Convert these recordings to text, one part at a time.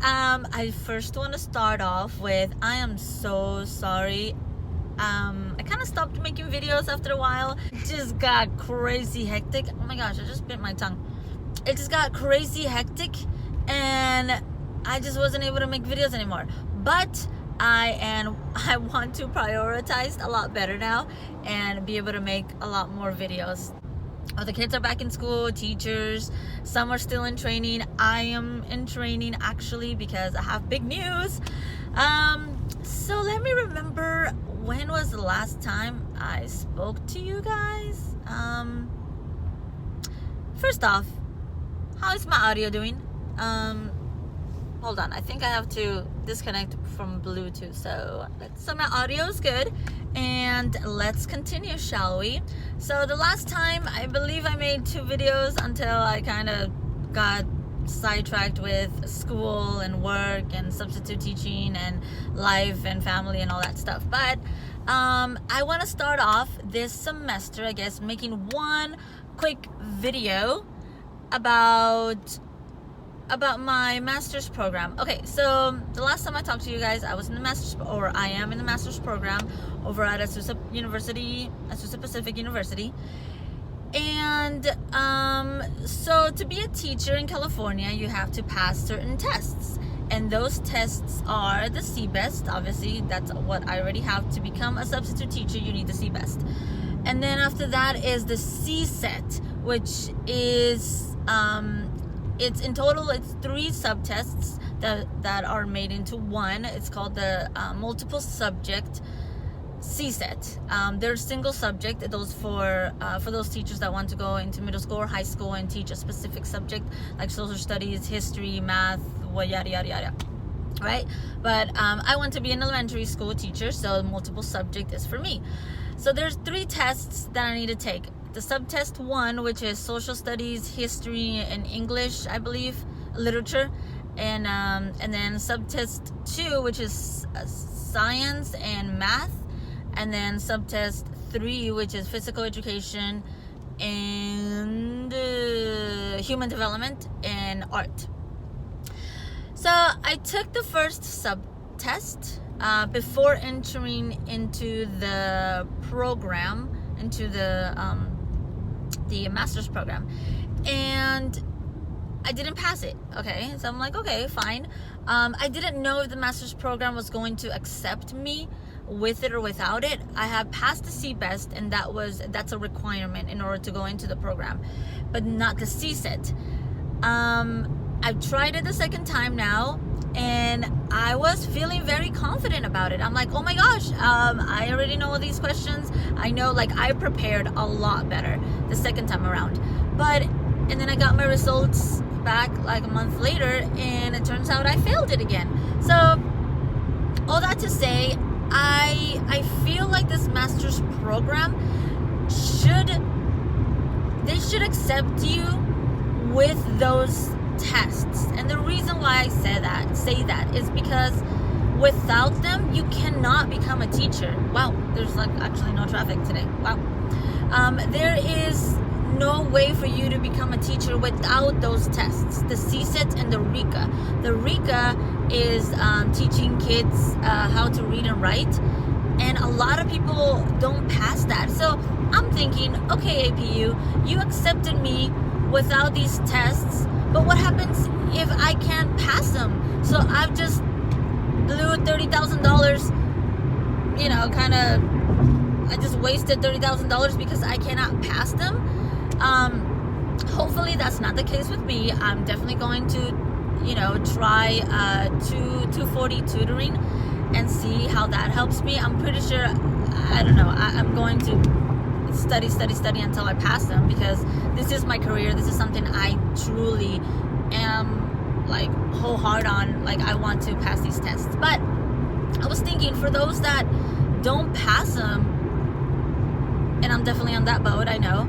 I first want to start off with I am so sorry. I kind of stopped making videos after a while. It just got crazy hectic. Oh my gosh, I just bit my tongue. It just got crazy hectic and I just wasn't able to make videos anymore. But I want to prioritize a lot better now and be able to make a lot more videos. The kids are back in school, teachers, some are still in training. I am in training actually because I have big news. So let me remember, when was the last time I spoke to you guys? First off, how is my audio doing? Hold on, I think I have to disconnect from Bluetooth. So my audio is good, and let's continue, shall we? So the last time, I believe I made 2 videos until I kind of got sidetracked with school and work and substitute teaching and life and family and all that stuff. But I want to start off this semester, I guess, making one quick video about my master's program. Okay, so the last time I talked to you guys, I was in the master's, or I am in the master's program over at Azusa Pacific University. And so to be a teacher in California, you have to pass certain tests. And those tests are the CBEST. Obviously, that's what I already have. To become a substitute teacher, you need the CBEST. And then after that is the CSET, which is it's in total, it's 3 subtests that are made into one. It's called the multiple subject CSET. They're single subject. Those for those teachers that want to go into middle school or high school and teach a specific subject like social studies, history, math, yada yada yada. Right? But I want to be an elementary school teacher, so multiple subject is for me. So there's 3 tests that I need to take. The subtest 1, which is social studies, history, and English, I believe, literature, and then subtest 2, which is science and math, and then subtest 3, which is physical education and human development and art. So I took the first subtest before entering into the program, into the master's program, and I didn't pass it. Okay, so I'm like, okay, fine. I didn't know if the master's program was going to accept me with it or without it. I have passed the CBEST, and that's a requirement in order to go into the program, but not the CSET. I've tried it the second time now, and I was feeling very confident about it. I'm like, oh my gosh, I already know all these questions. I know, like, I prepared a lot better the second time around. And then I got my results back like a month later, and it turns out I failed it again. So all that to say, I feel like this master's program should accept you with those tests. And the reason why I say that is because without them, you cannot become a teacher. Wow, there's like actually no traffic today. Wow. There is no way for you to become a teacher without those tests, the CSET and the RICA. The RICA is teaching kids how to read and write, and a lot of people don't pass that. So I'm thinking, okay, APU, you accepted me without these tests, but what happens if I can't pass them? So I've just blew $30,000, I just wasted $30,000 because I cannot pass them. Hopefully that's not the case with me. I'm definitely going to, try 240 tutoring and see how that helps me. I'm pretty sure, I don't know, I'm going to study until I pass them, because this is my career. This is something I truly am like wholehearted on. Like, I want to pass these tests. But I was thinking, for those that don't pass them, and I'm definitely on that boat, I know,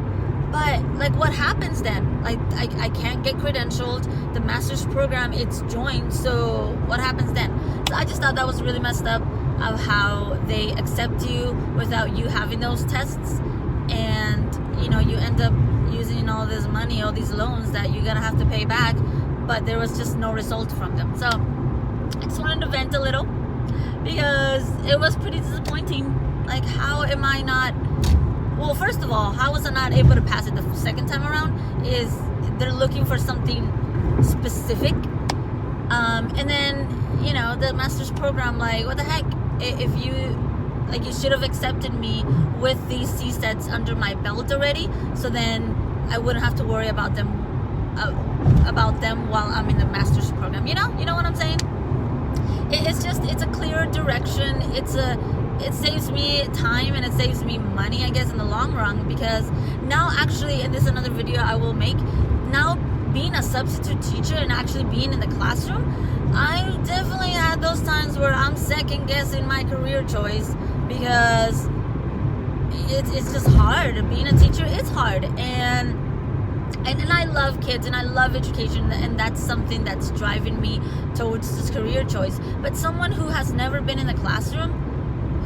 but like, what happens then? Like, I can't get credentialed. The master's program, it's joined, so what happens then? So I just thought that was really messed up, of how they accept you without you having those tests, and you end up using all this money, all these loans that you're gonna have to pay back, but there was just no result from them. So I just wanted to vent a little because it was pretty disappointing. Like, how am I not? Well, first of all, how was I not able to pass it the second time around? Is they're looking for something specific, and then the master's program. Like, what the heck? If you should have accepted me with these C sets under my belt already, so then I wouldn't have to worry about them while I'm in the master's program. You know what I'm saying? It's a clearer direction. It saves me time and it saves me money, I guess, in the long run, because now actually, and this is another video I will make, now being a substitute teacher and actually being in the classroom, I definitely had those times where I'm second guessing my career choice, because it's just hard. Being a teacher, it's hard, and I love kids and I love education, and that's something that's driving me towards this career choice. But someone who has never been in the classroom,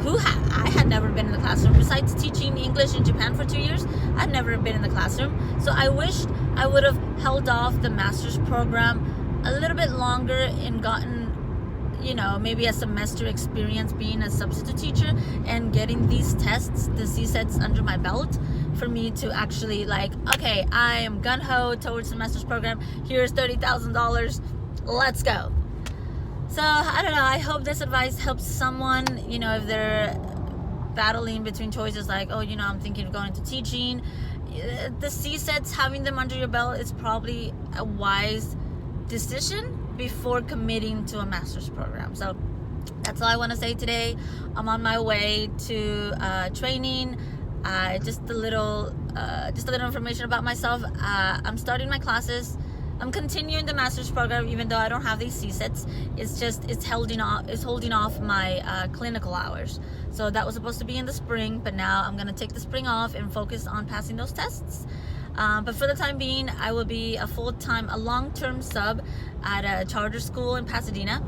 I had never been in the classroom. Besides teaching English in Japan for 2 years, I'd never been in the classroom. So I wished I would have held off the master's program a little bit longer and gotten, maybe a semester experience being a substitute teacher and getting these tests, the CSETs under my belt, for me to actually okay, I am gung-ho towards the master's program. Here's $30,000. Let's go. So, I don't know, I hope this advice helps someone, if they're battling between choices like, oh, I'm thinking of going into teaching. The CSETs, having them under your belt is probably a wise decision before committing to a master's program. So, that's all I want to say today. I'm on my way to training. Just a little information about myself. I'm starting my classes. I'm continuing the master's program even though I don't have these CSETs. It's holding off my clinical hours. So that was supposed to be in the spring, but now I'm gonna take the spring off and focus on passing those tests. But for the time being, I will be a long-term sub at a charter school in Pasadena,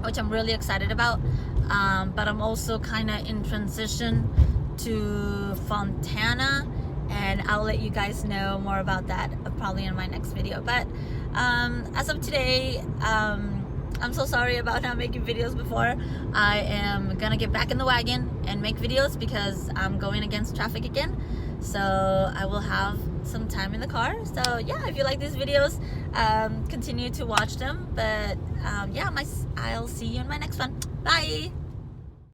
which I'm really excited about. But I'm also kind of in transition to Fontana, and I'll let you guys know more about that probably in my next video. But as of today, I'm so sorry about not making videos before. I am gonna get back in the wagon and make videos because I'm going against traffic again. So I will have some time in the car. So yeah, if you like these videos, continue to watch them. But yeah, I'll see you in my next one. Bye.